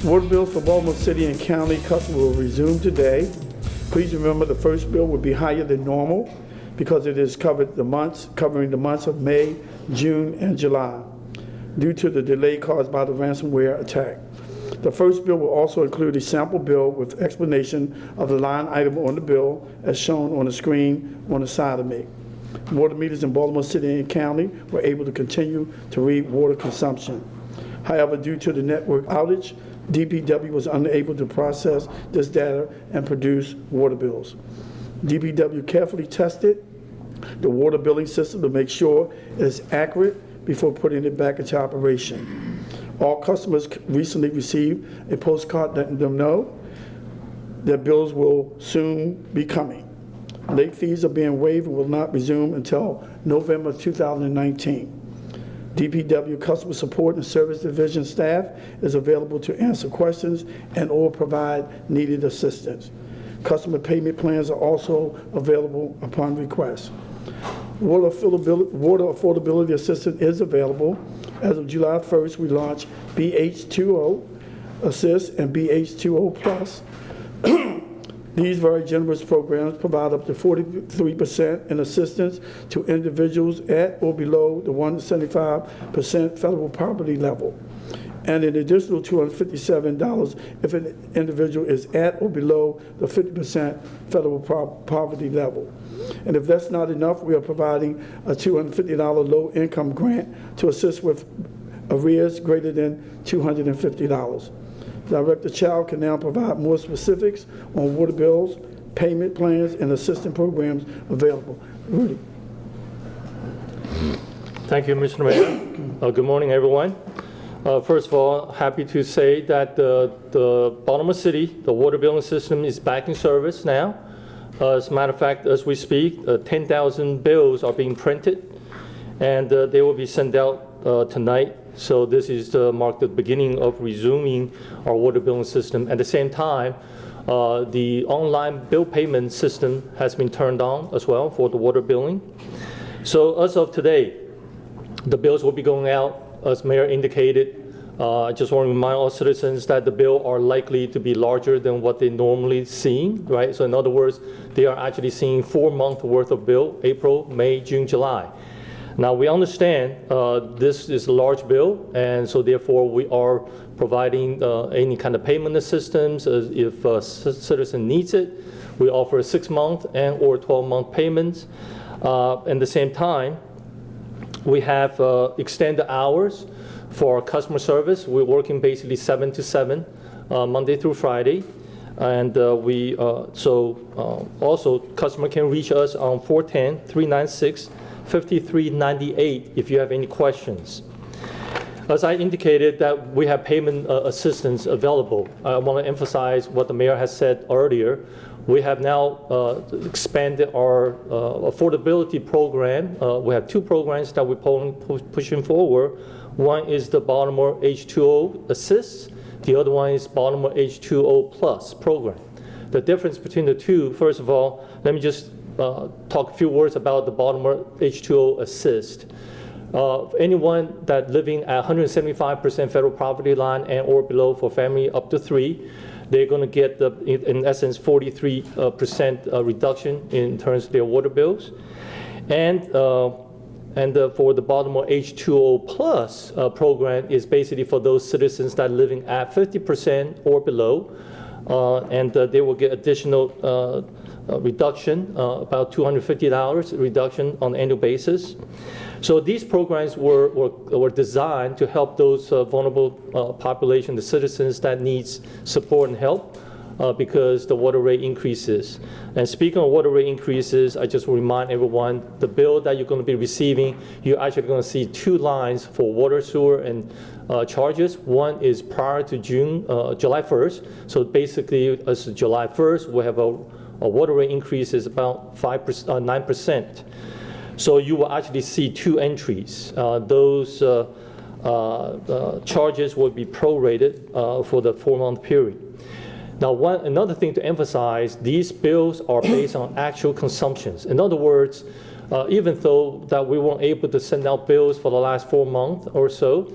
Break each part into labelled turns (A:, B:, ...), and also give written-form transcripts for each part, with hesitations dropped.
A: Water bills for Baltimore City and County customers will resume today. Please remember the first bill will be higher than normal because it is covering the months of May, June, and July due to the delay caused by the ransomware attack. The first bill will also include a sample bill with explanation of the line item on the bill as shown on the screen on the side of me. Water meters in Baltimore City and County were able to continue to read water consumption. However, due to the network outage, DPW was unable to process this data and produce water bills. DPW carefully tested the water billing system to make sure it is accurate before putting it back into operation. All customers recently received a postcard letting them know their bills will soon be coming. Late fees are being waived and will not resume until November 2019. DPW Customer Support and Service Division staff is available to answer questions and or provide needed assistance. Customer payment plans are also available upon request. Water affordability assistance is available. As of July 1st, we launched BH2O Assist and BH2O Plus. These very generous programs provide up to 43% in assistance to individuals at or below the 175% federal poverty level, and an additional $257 if an individual is at or below the 50% federal poverty level. And if that's not enough, we are providing a $250 low-income grant to assist with arrears greater than $250. Director Chow can now provide more specifics on water bills, payment plans, and assistance programs available. Rudy.
B: Thank you, Mr. Mayor. Good morning, everyone. First of all, happy to say that the Baltimore City, the water billing system is back in service now. As a matter of fact, as we speak, 10,000 bills are being printed, and they will be sent out tonight. So this is mark the beginning of resuming our water billing system. At the same time, the online bill payment system has been turned on as well for the water billing. So as of today, the bills will be going out, as Mayor indicated. I just want to remind all citizens that the bill are likely to be larger than what they normally see, right? So in other words, they are actually seeing 4 months worth of bill, April, May, June, July. Now we understand this is a large bill, and so therefore we are providing any kind of payment assistance if a citizen needs it. We offer 6-month and or 12-month payments. At the same time, we have extended hours for customer service. We're working basically 7 to 7, Monday through Friday. And also customer can reach us on 410-396-5398 if you have any questions. As I indicated that we have payment assistance available, I want to emphasize what the mayor has said earlier. We have now expanded our affordability program. We have 2 programs that we're pushing forward. One is the Baltimore H2O Assist. The other one is Baltimore H2O Plus program. The difference between the two, first of all, let me just talk a few words about the Baltimore H2O Assist. Anyone that living at 175% federal poverty line and or below for family up to 3, they're going to get, in essence, 43% reduction in terms of their water bills. And for the Baltimore H2O Plus program is basically for those citizens that are living at 50% or below, and they will get additional reduction, about $250 reduction on an annual basis. So these programs were designed to help those vulnerable population, the citizens that needs support and help because the water rate increases. And speaking of water rate increases, I just remind everyone, the bill that you're going to be receiving, you're actually going to see 2 lines for water, sewer, and charges. One is prior to July 1st. So basically, as of July 1st, we have a water rate increase is about 9%. So you will actually see 2 entries. Those charges will be prorated for the 4-month period. Now, another thing to emphasize, these bills are based on actual consumptions. In other words, even though that we weren't able to send out bills for the last 4 months or so,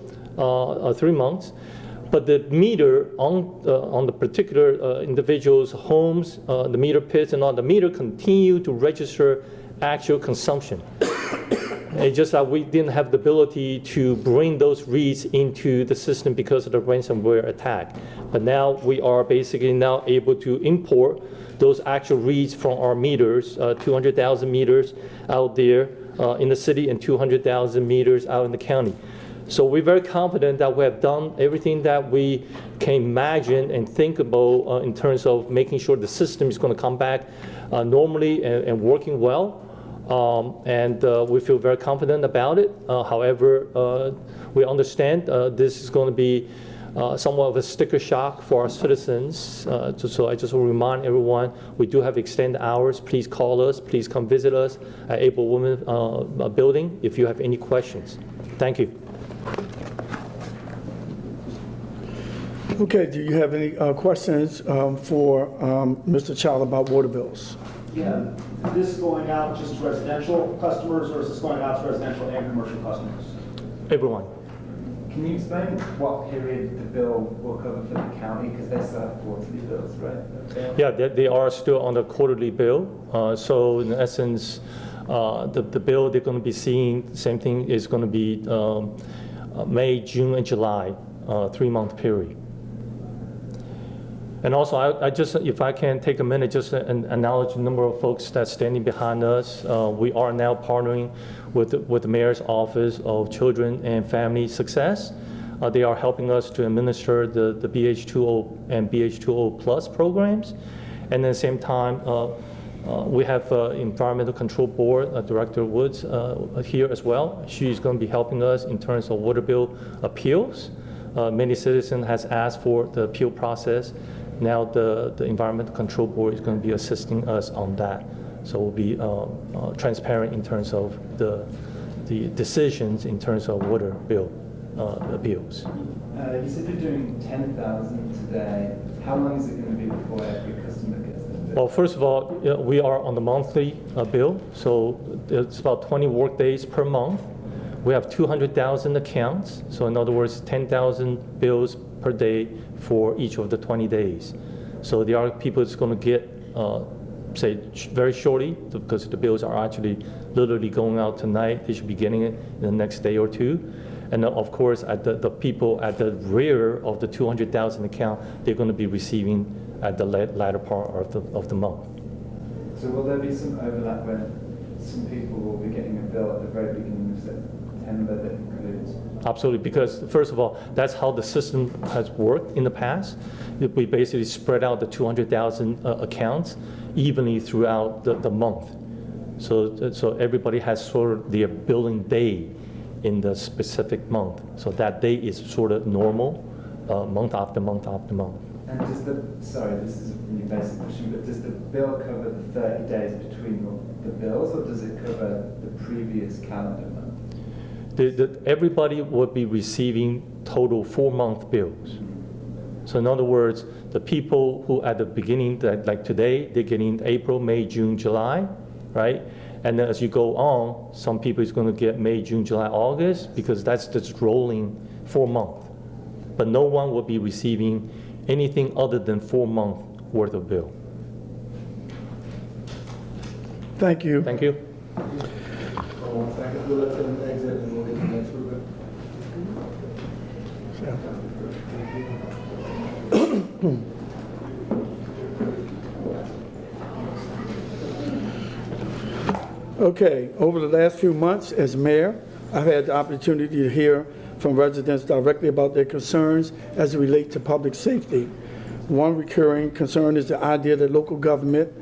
B: 3 months, But the meter on the particular individual's homes, the meter pits and all, the meter continue to register actual consumption. It's just that we didn't have the ability to bring those reads into the system because of the ransomware attack. But now we are basically now able to import those actual reads from our meters, 200,000 meters out there in the city and 200,000 meters out in the county. So we're very confident that we have done everything that we can imagine and think about in terms of making sure the system is going to come back normally and working well. We feel very confident about it. However, we understand this is going to be somewhat of a sticker shock for our citizens. So I just will remind everyone, we do have extended hours. Please call us. Please come visit us at Able Women building if you have any questions. Thank you.
A: Okay, do you have any questions for Mr. Child about water bills?
C: Yeah, is this going out just to residential customers, or is this going out to residential and commercial customers?
B: Everyone.
D: Can you explain what period the bill will cover for the county? Because they still have quarterly bills, right?
B: Yeah, they are still on the quarterly bill. So in essence, the bill they're going to be seeing, same thing, is going to be May, June, and July, 3-month period. And also, I just, if I can take a minute, just acknowledge the number of folks that's standing behind us. We are now partnering with the Mayor's Office of Children and Family Success. They are helping us to administer the BH2O and BH2O Plus programs. And at the same time, we have Environmental Control Board Director Woods here as well. She's going to be helping us in terms of water bill appeals. Many citizens has asked for the appeal process. Now the Environmental Control Board is going to be assisting us on that. So we'll be transparent in terms of the decisions in terms of water bill appeals.
D: You said you're doing 10,000 today. How long is it going to be before every customer gets their bill?
B: Well, first of all, we are on the monthly bill, so it's about 20 work days per month. We have 200,000 accounts, so in other words, 10,000 bills per day for each of the 20 days. So there are people that's going to get, say, very shortly, because the bills are actually literally going out tonight. They should be getting it in the next day or two. And of course, at the people at the rear of the 200,000 account, they're going to be receiving at the latter part of the month.
D: So will there be some overlap when some people will be getting a bill at the very beginning of September that includes?
B: Absolutely, because first of all, that's how the system has worked in the past. We basically spread out the 200,000 accounts evenly throughout the month. So everybody has sort of their billing day in the specific month. So that day is sort of normal, month after month after month.
D: And does sorry, this is a really basic question, but does the bill cover the 30 days between the bills, or does it cover the previous calendar month?
B: Everybody would be receiving total 4-month bills. So in other words, the people who at the beginning, like today, they're getting April, May, June, July, right? And then as you go on, some people is going to get May, June, July, August, because that's just rolling 4 months. But no one will be receiving anything other than 4 months worth of bill.
A: Thank you.
B: Thank you.
E: 1 second, we'll let them exit and we'll get to the next group.
A: Okay, over the last few months as mayor, I've had the opportunity to hear from residents directly about their concerns as it relates to public safety. One recurring concern is the idea that local government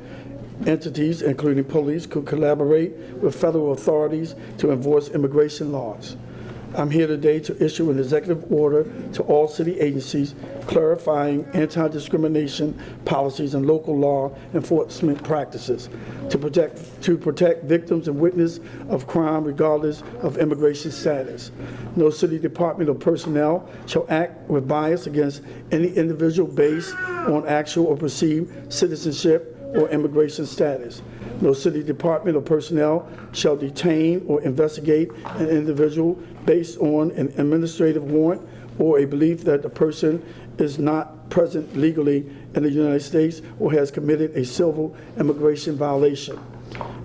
A: entities, including police, could collaborate with federal authorities to enforce immigration laws. I'm here today to issue an executive order to all city agencies clarifying anti-discrimination policies and local law enforcement practices to protect victims and witnesses of crime regardless of immigration status. No city department or personnel shall act with bias against any individual based on actual or perceived citizenship or immigration status. No city department or personnel shall detain or investigate an individual based on an administrative warrant or a belief that the person is not present legally in the United States or has committed a civil immigration violation.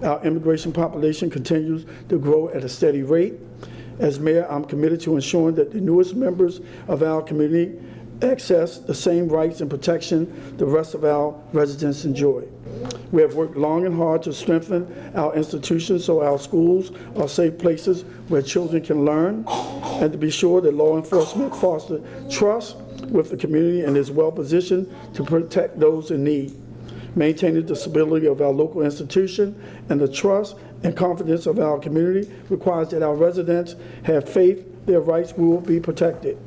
A: Our immigration population continues to grow at a steady rate. As mayor, I'm committed to ensuring that the newest members of our community access the same rights and protection the rest of our residents enjoy. We have worked long and hard to strengthen our institutions so our schools are safe places where children can learn, and to be sure that law enforcement fosters trust with the community and is well positioned to protect those in need. Maintaining the stability of our local institution and the trust and confidence of our community requires that our residents have faith their rights will be protected.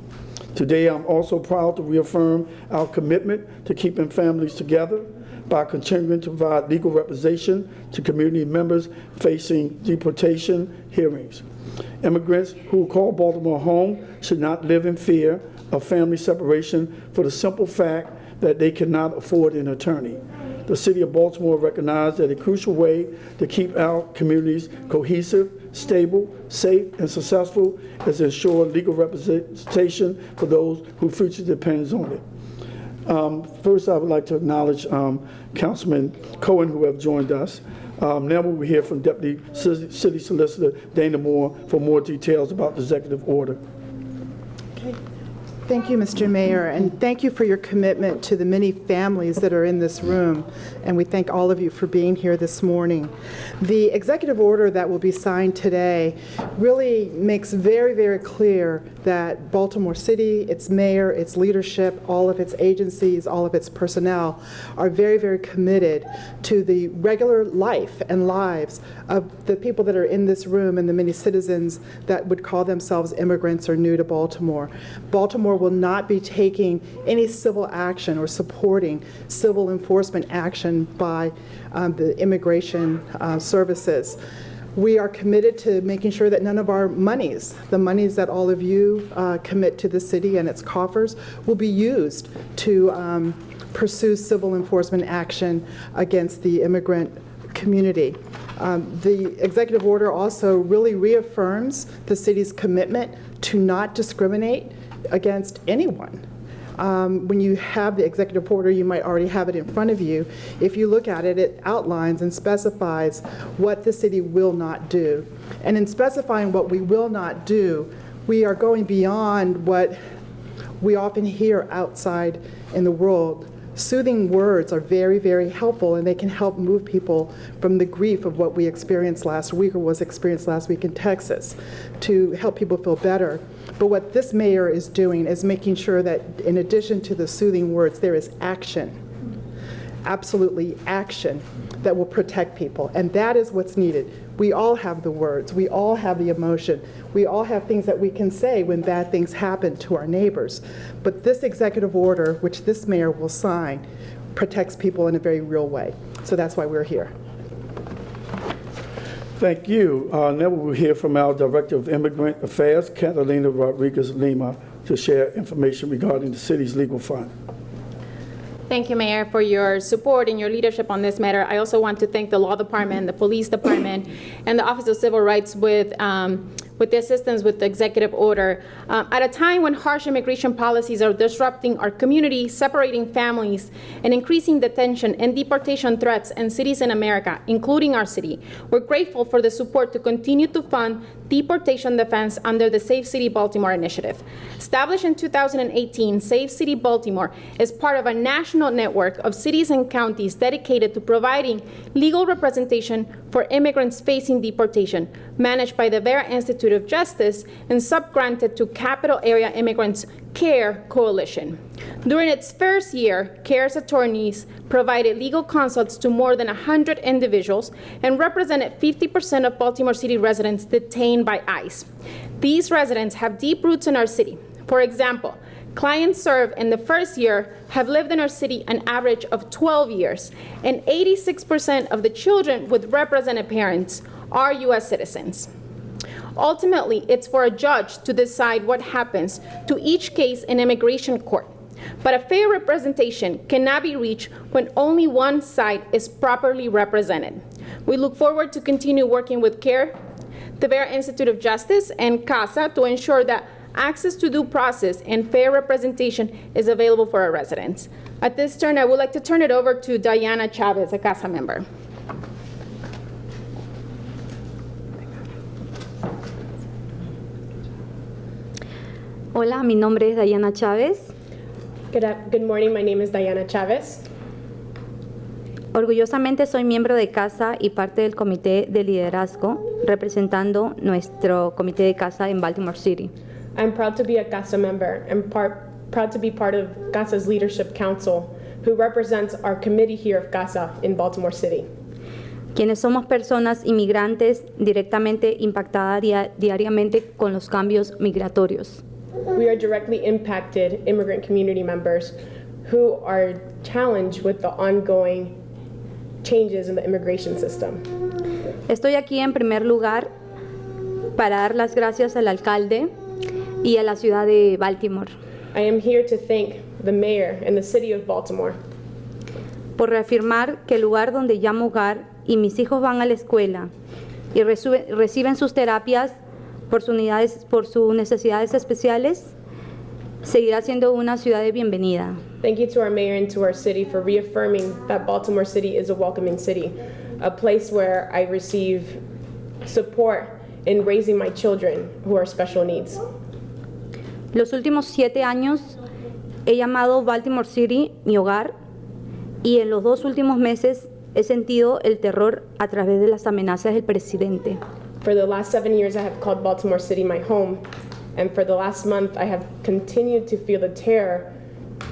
A: Today, I'm also proud to reaffirm our commitment to keeping families together by continuing to provide legal representation to community members facing deportation hearings. Immigrants who call Baltimore home should not live in fear of family separation for the simple fact that they cannot afford an attorney. The City of Baltimore recognized that a crucial way to keep our communities cohesive, stable, safe, and successful is to ensure legal representation for those whose future depends on it. First, I would like to acknowledge Councilman Cohen, who have joined us. Now we will hear from Deputy City Solicitor Dana Moore for more details about the executive order.
F: Thank you, Mr. Mayor, and thank you for your commitment to the many families that are in this room, and we thank all of you for being here this morning. The executive order that will be signed today really makes very, very clear that Baltimore City, its mayor, its leadership, all of its agencies, all of its personnel are very, very committed to the regular life and lives of the people that are in this room and the many citizens that would call themselves immigrants or new to Baltimore. Baltimore will not be taking any civil action or supporting civil enforcement action by the immigration services. We are committed to making sure that none of our monies, the monies that all of you commit to the city and its coffers, will be used to pursue civil enforcement action against the immigrant community. The executive order also really reaffirms the city's commitment to not discriminate against anyone. When you have the executive order, you might already have it in front of you. If you look at it, it outlines and specifies what the city will not do. And in specifying what we will not do, we are going beyond what we often hear outside in the world. Soothing words are very, very helpful, and they can help move people from the grief of what we experienced last week or was experienced last week in Texas to help people feel better. But what this mayor is doing is making sure that in addition to the soothing words, there is action, absolutely action, that will protect people. And that is what's needed. We all have the words. We all have the emotion. We all have things that we can say when bad things happen to our neighbors. But this executive order, which this mayor will sign, protects people in a very real way. So that's why we're here.
A: Thank you. Now we will hear from our Director of Immigrant Affairs, Catalina Rodriguez-Lima, to share information regarding the city's legal fund.
G: Thank you, Mayor, for your support and your leadership on this matter. I also want to thank the Law Department, the Police Department, and the Office of Civil Rights with the assistance with the executive order. At a time when harsh immigration policies are disrupting our community, separating families, and increasing detention and deportation threats in cities in America, including our city, we're grateful for the support to continue to fund deportation defense under the Safe City Baltimore initiative. Established in 2018, Safe City Baltimore is part of a national network of cities and counties dedicated to providing legal representation for immigrants facing deportation, managed by the Vera Institute of Justice and subgranted to Capital Area Immigrants CARE Coalition. During its first year, CARE's attorneys provided legal consults to more than 100 individuals and represented 50% of Baltimore City residents detained by ICE. These residents have deep roots in our city. For example, clients served in the first year have lived in our city an average of 12 years, and 86% of the children with represented parents are U.S. citizens. Ultimately, it's for a judge to decide what happens to each case in immigration court. But a fair representation cannot be reached when only one side is properly represented. We look forward to continue working with CARE, the Vera Institute of Justice, and CASA to ensure that access to due process and fair representation is available for our residents. At this turn, I would like to turn it over to Diana Chavez, a CASA member.
H: Hola, mi nombre es Diana Chávez.
I: Good morning, my name is Diana Chavez.
H: Orgullosamente soy miembro de CASA y parte del comité de liderazgo representando nuestro comité de CASA en Baltimore City.
I: I'm proud to be a CASA member and proud to be part of CASA's Leadership Council, who represents our committee here of CASA in Baltimore City.
H: Quienes somos personas inmigrantes directamente impactadas diariamente con los cambios migratorios.
I: We are directly impacted immigrant community members who are challenged with the ongoing changes in the immigration system.
H: Estoy aquí en primer lugar para dar las gracias al alcalde y a la ciudad de Baltimore
I: I am here to thank the mayor and the city of Baltimore
H: por reafirmar que el lugar donde llamo hogar y mis hijos van a la escuela y reciben sus terapias por sus necesidades especiales, seguirá siendo una ciudad de bienvenida.
I: Thank you to our mayor and to our city for reaffirming that Baltimore City is a welcoming city, a place where I receive support in raising my children who are special needs.
H: Los últimos 7 años he llamado Baltimore City mi hogar y en los 2 últimos meses he sentido el terror a través de las amenazas del presidente.
I: For the last 7 years, I have called Baltimore City my home, and for the last month, I have continued to feel the terror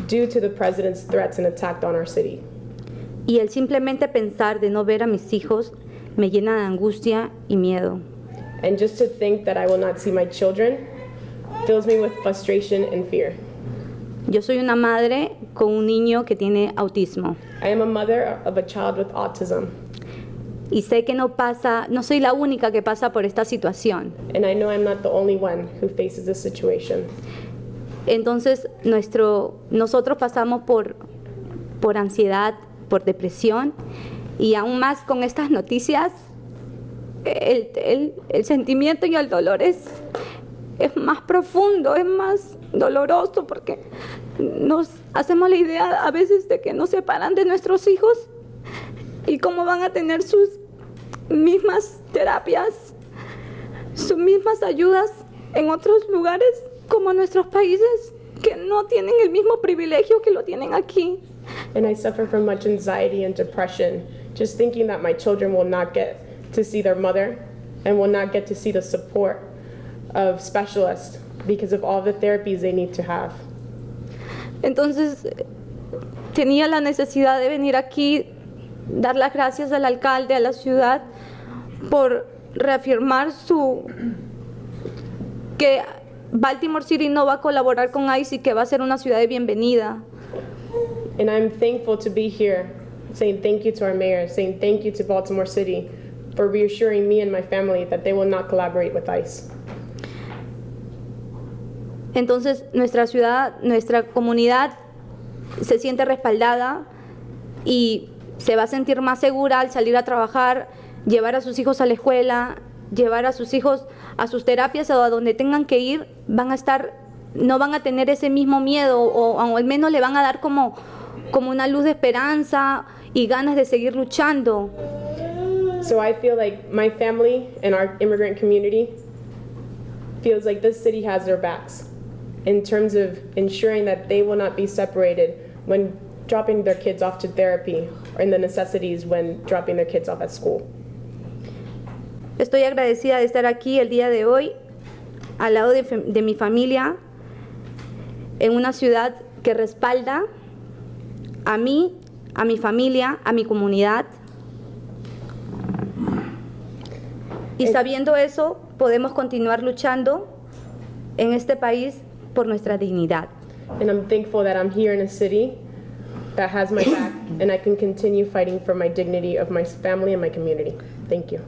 I: due to the president's threats and attack on our city.
H: Y el simplemente pensar de no ver a mis hijos me llena de angustia y miedo.
I: And just to think that I will not see my children fills me with frustration and fear.
H: Yo soy una madre con un niño que tiene autismo.
I: I am a mother of a child with autism,
H: Y sé que no soy la única que pasa por esta situación.
I: and I know I'm not the only one who faces this situation.
H: Entonces, nosotros pasamos por ansiedad, por depresión, y aún más con estas noticias, el sentimiento y el dolor es más profundo, es más doloroso, porque nos hacemos la idea a veces de que nos separan de nuestros hijos y cómo van a tener sus mismas terapias, sus mismas ayudas en otros lugares como nuestros países que no tienen el mismo privilegio que lo tienen aquí.
I: And I suffer from much anxiety and depression, just thinking that my children will not get to see their mother and will not get to see the support of specialists because of all the therapies they need to have.
H: Entonces, tenía la necesidad de venir aquí, dar las gracias al alcalde, a la ciudad, por reafirmar que Baltimore City no va a colaborar con ICE y que va a ser una ciudad de bienvenida.
I: And I'm thankful to be here, saying thank you to our mayor, saying thank you to Baltimore City for reassuring me and my family that they will not collaborate with ICE.
H: Entonces, nuestra ciudad, nuestra comunidad se siente respaldada y se va a sentir más segura al salir a trabajar, llevar a sus hijos a la escuela, llevar a sus hijos a sus terapias o a donde tengan que ir, no van a tener ese mismo miedo o al menos le van a dar como una luz de esperanza y ganas de seguir luchando.
I: So I feel like my family and our immigrant community feels like this city has their backs in terms of ensuring that they will not be separated when dropping their kids off to therapy or in the necessities when dropping their kids off at school.
H: Estoy agradecida de estar aquí el día de hoy al lado de mi familia en una ciudad que respalda a mí, a mi familia, a mi comunidad. Y sabiendo eso, podemos continuar luchando en este país por nuestra dignidad.
I: And I'm thankful that I'm here in a city that has my back and I can continue fighting for my dignity of my family and my community. Thank you.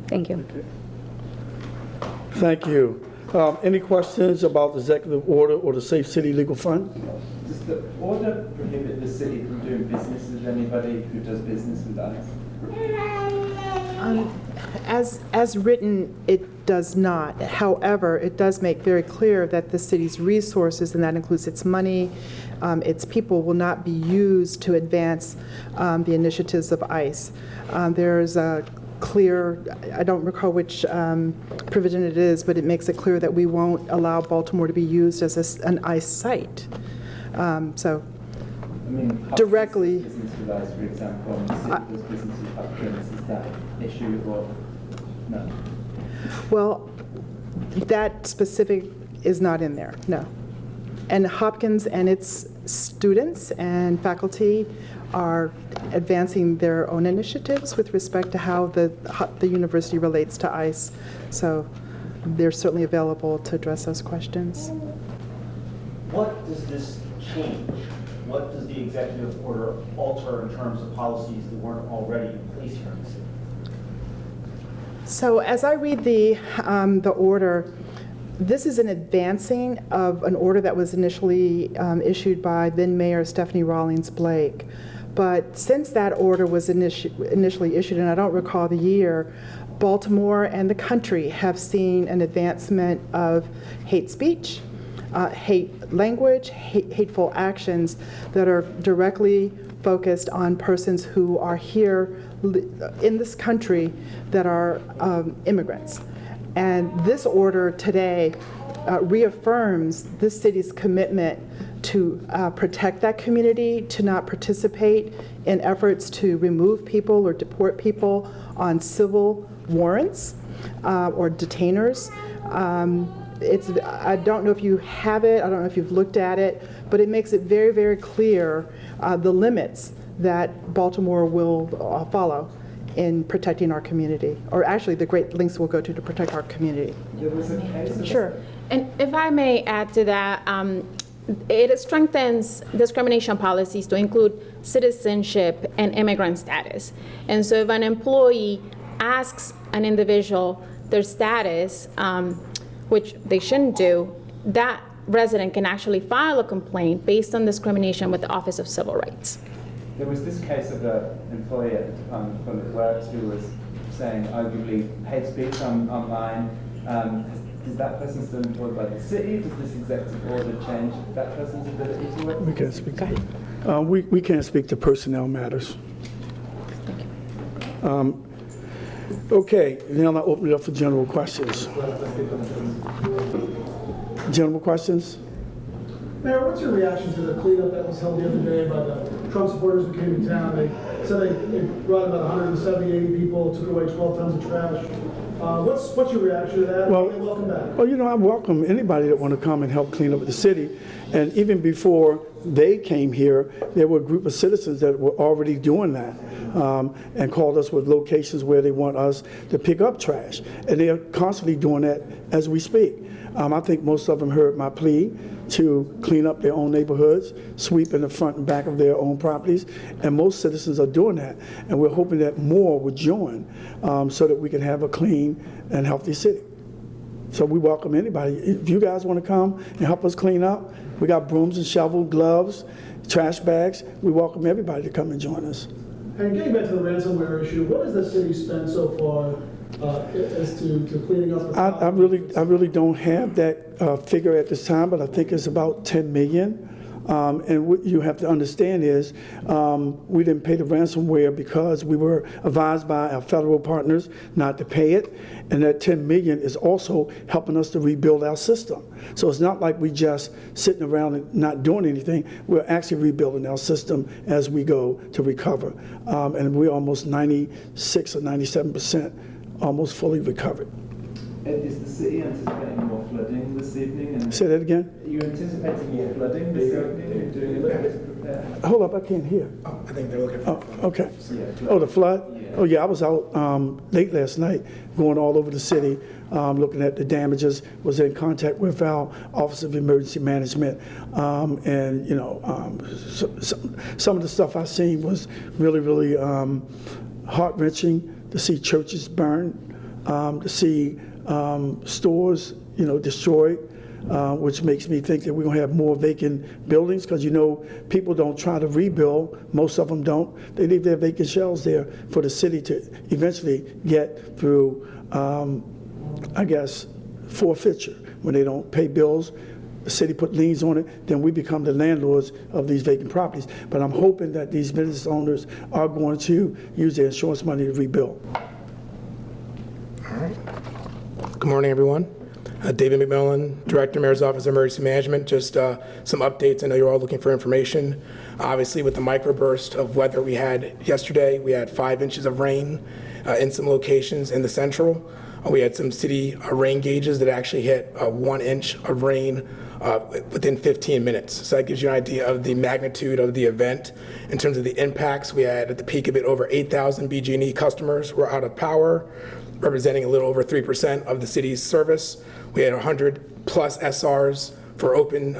H: Thank you.
A: Thank you. Any questions about the executive order or the Safe City Legal Fund?
D: Does the order prohibit the city from doing business with anybody who does business with ICE?
F: As written, it does not. However, it does make very clear that the city's resources, and that includes its money, its people, will not be used to advance the initiatives of ICE. There's a clear, I don't recall which provision it is, but it makes it clear that we won't allow Baltimore to be used as an ICE site. So
D: I mean, Hopkins
F: directly.
D: does business with ICE, for example, and the city does business with Hopkins. Is that issue or no?
F: Well, that specific is not in there, no. And Hopkins and its students and faculty are advancing their own initiatives with respect to how the university relates to ICE. So they're certainly available to address those questions.
C: What does this change? What does the executive order alter in terms of policies that weren't already in place here in the city?
F: So as I read the order, this is an advancing of an order that was initially issued by then Mayor Stephanie Rawlings Blake. But since that order was initially issued, and I don't recall the year, Baltimore and the country have seen an advancement of hate speech, hate language, hateful actions that are directly focused on persons who are here in this country that are immigrants. And this order today reaffirms this city's commitment to protect that community, to not participate in efforts to remove people or deport people on civil warrants or detainers. I don't know if you have it, I don't know if you've looked at it, but it makes it very, very clear the limits that Baltimore will follow in protecting our community, or actually the great lengths we'll go to protect our community.
D: There was a case of
F: Sure.
G: And if I may add to that, it strengthens discrimination policies to include citizenship and immigrant status. And so if an employee asks an individual their status, which they shouldn't do, that resident can actually file a complaint based on discrimination with the Office of Civil Rights.
D: There was this case of an employee at the Department of Public Works who was saying arguably hate speech online. Is that person still employed by the city? Does this executive order change that person's ability to work?
A: We can't speak. We can't speak to personnel matters. Okay, now I'll open it up for general questions. General questions?
E: Mayor, what's your reaction to the cleanup that was held the other day by the Trump supporters who came to town? They said they brought about 170, 80 people, took away 12 tons of trash. What's your reaction to that?
A: Well,
E: Welcome back.
A: Well, you know, I welcome anybody that want to come and help clean up the city. And even before they came here, there were a group of citizens that were already doing that and called us with locations where they want us to pick up trash. And they are constantly doing that as we speak. I think most of them heard my plea to clean up their own neighborhoods, sweep in the front and back of their own properties, and most citizens are doing that. And we're hoping that more would join so that we can have a clean and healthy city. So we welcome anybody. If you guys want to come and help us clean up, we got brooms and shovel, gloves, trash bags. We welcome everybody to come and join us.
E: And getting back to the ransomware issue, what has the city spent so far as to cleaning up the
A: I really don't have that figure at this time, but I think it's about 10 million. And what you have to understand is we didn't pay the ransomware because we were advised by our federal partners not to pay it. And that 10 million is also helping us to rebuild our system. So it's not like we just sitting around and not doing anything. We're actually rebuilding our system as we go to recover. And we're almost 96 or 97% almost fully recovered.
D: Is the city anticipating more flooding this evening? And
A: Say that again?
D: are you anticipating more flooding this evening? Are you doing anything to prepare?
A: Hold up, I can't hear.
E: I think they're looking for.
A: Oh, okay.
D: Yeah,
A: Oh, the flood?
D: Yeah.
A: Oh, yeah, I was out late last night, going all over the city, looking at the damages, was in contact with our Office of Emergency Management, and, you know, some of the stuff I seen was really, really heart-wrenching to see churches burn, to see stores, destroyed, which makes me think that we're going to have more vacant buildings because, people don't try to rebuild. Most of them don't. They leave their vacant shells there for the city to eventually get through, forfeiture. When they don't pay bills, the city put liens on it, then we become the landlords of these vacant properties. But I'm hoping that these business owners are going to use their insurance money to rebuild.
J: Good morning, everyone. David McMillan, Director, Mayor's Office of Emergency Management. Just some updates. I know you're all looking for information. Obviously, with the microburst of weather we had yesterday, we had 5 inches of rain in some locations in the central. We had some city rain gauges that actually hit 1 inch of rain within 15 minutes. So that gives you an idea of the magnitude of the event. In terms of the impacts, we had at the peak of it over 8,000 BG&E customers were out of power, representing a little over 3% of the city's service. We had 100 plus SRs for open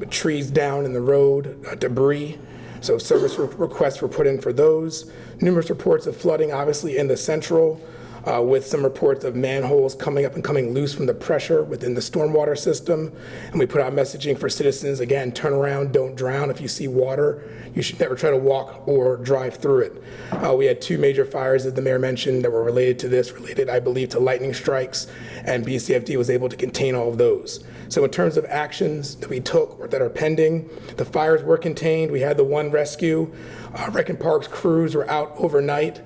J: trees down in the road, debris. So service requests were put in for those. Numerous reports of flooding, obviously in the central, with some reports of manholes coming up and coming loose from the pressure within the stormwater system. And we put out messaging for citizens, again, turn around, don't drown. If you see water, you should never try to walk or drive through it. We had 2 major fires, as the mayor mentioned, that were related to this, related, I believe, to lightning strikes, and BCFD was able to contain all of those. So in terms of actions that we took or that are pending, the fires were contained. We had the 1 rescue. Rec and Parks crews were out overnight,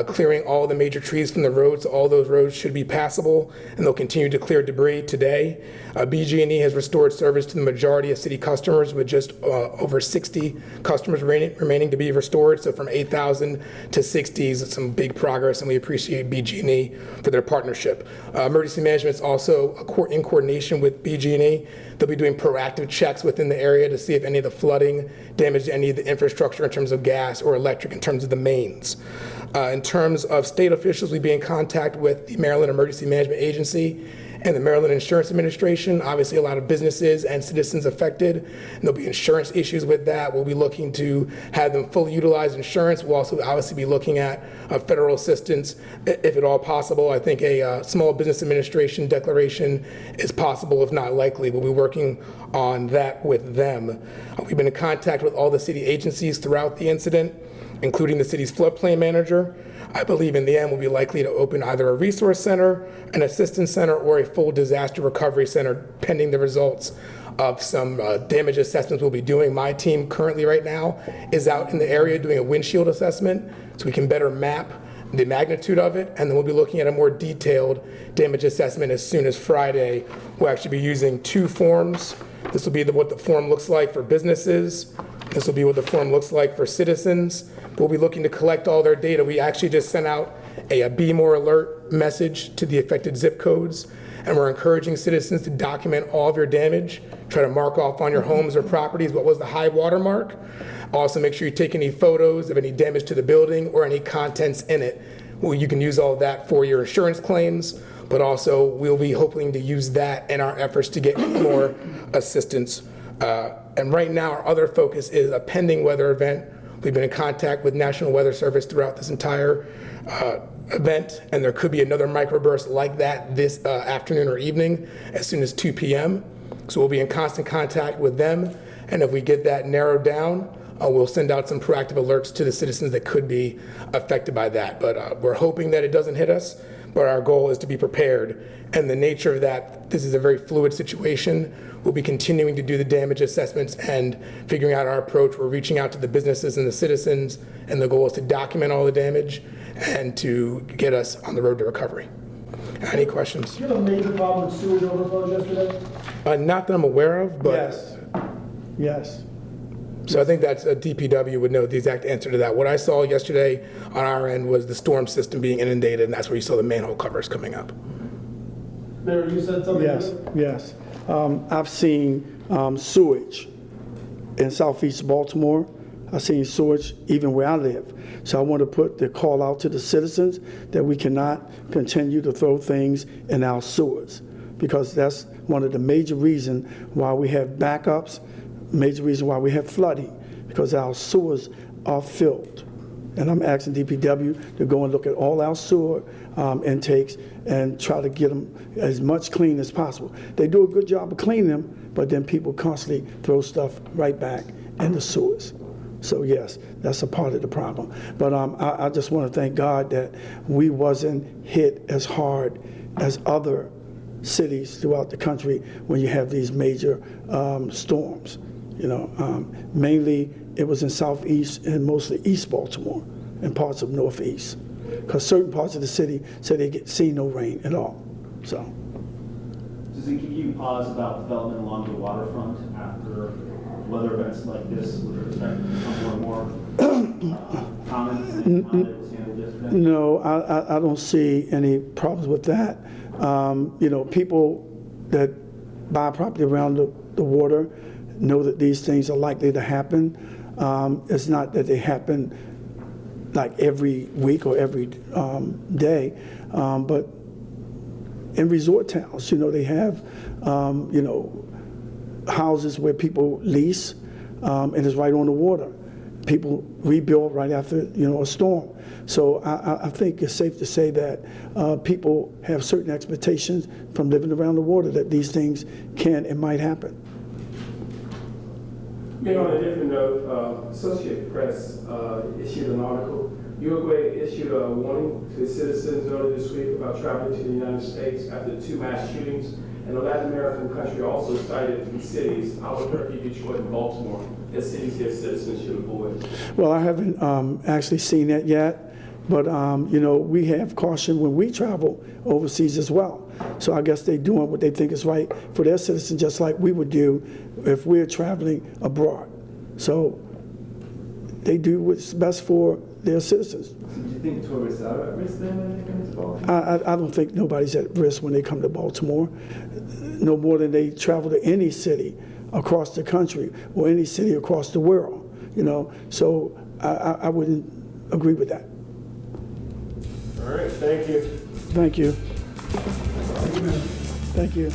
J: clearing all the major trees from the roads. So all those roads should be passable, and they'll continue to clear debris today. BG&E has restored service to the majority of city customers, with just over 60 customers remaining to be restored. So from 8,000 to 60 is some big progress, and we appreciate BG&E for their partnership. Emergency management is also in coordination with BG&E. They'll be doing proactive checks within the area to see if any of the flooding damaged any of the infrastructure in terms of gas or electric, in terms of the mains. In terms of state officials, we'll be in contact with the Maryland Emergency Management Agency and the Maryland Insurance Administration. Obviously, a lot of businesses and citizens affected, and there'll be insurance issues with that. We'll be looking to have them fully utilize insurance. We'll also obviously be looking at federal assistance, if at all possible. I think a small business administration declaration is possible, if not likely. We'll be working on that with them. We've been in contact with all the city agencies throughout the incident, including the city's floodplain manager. I believe in the end we'll be likely to open either a resource center, an assistance center, or a full disaster recovery center, pending the results of some damage assessments we'll be doing. My team currently right now is out in the area doing a windshield assessment so we can better map the magnitude of it, and then we'll be looking at a more detailed damage assessment as soon as Friday. We'll actually be using 2 forms. This will be what the form looks like for businesses. This will be what the form looks like for citizens. We'll be looking to collect all their data. We actually just sent out a Be More Alert message to the affected zip codes, and we're encouraging citizens to document all of your damage. Try to mark off on your homes or properties what was the high water mark. Also, make sure you take any photos of any damage to the building or any contents in it. Well, you can use all of that for your insurance claims, but also we'll be hoping to use that in our efforts to get more assistance. And right now, our other focus is a pending weather event. We've been in contact with National Weather Service throughout this entire event, and there could be another microburst like that this afternoon or evening as soon as 2 p.m. So we'll be in constant contact with them, and if we get that narrowed down, we'll send out some proactive alerts to the citizens that could be affected by that. But we're hoping that it doesn't hit us, but our goal is to be prepared. And the nature of that, this is a very fluid situation. We'll be continuing to do the damage assessments and figuring out our approach. We're reaching out to the businesses and the citizens, and the goal is to document all the damage and to get us on the road to recovery. Any questions?
E: Did you have a major problem with sewage overflows yesterday?
J: Not that I'm aware of, but.
A: Yes. Yes.
J: So I think that's a DPW would know the exact answer to that. What I saw yesterday on our end was the storm system being inundated, and that's where you saw the manhole covers coming up.
E: Mayor, you said something?
A: Yes, yes. I've seen sewage in southeast Baltimore. I've seen sewage even where I live. So I want to put the call out to the citizens that we cannot continue to throw things in our sewers, because that's one of the major reasons why we have backups, major reason why we have flooding, because our sewers are filled. And I'm asking DPW to go and look at all our sewer intakes and try to get them as much clean as possible. They do a good job of cleaning them, but then people constantly throw stuff right back in the sewers. So yes, that's a part of the problem. But I just want to thank God that we wasn't hit as hard as other cities throughout the country when you have these major storms. You know, mainly it was in Southeast and mostly East Baltimore and parts of Northeast, because certain parts of the city said they see no rain at all. So.
C: Does it give you pause about development along the waterfront after weather events like this, which are expected to become more and more common?
A: No, I don't see any problems with that. You know, people that buy property around the water know that these things are likely to happen. It's not that they happen like every week or every day, but in resort towns, you know, they have, you know, houses where people lease, and it's right on the water. People rebuild right after, you know, a storm. So I think it's safe to say that people have certain expectations from living around the water that these things can and might happen.
J: You know, on a different note, Associated Press issued an article. Uruguay issued a warning to its citizens earlier this week about traveling to the United States after 2 mass shootings. And the Latin American country also cited 3 cities, Albuquerque, Detroit, and Baltimore, as cities their citizens should avoid.
A: Well, I haven't actually seen that yet, but you know, we have caution when we travel overseas as well. So I guess they're doing what they think is right for their citizens, just like we would do if we're traveling abroad. So they do what's best for their citizens.
D: So do you think tourists are at risk then when they come to Baltimore?
A: I don't think nobody's at risk when they come to Baltimore, no more than they travel to any city across the country or any city across the world, you know. So I wouldn't agree with that.
J: All right, thank you.
A: Thank you. Thank you.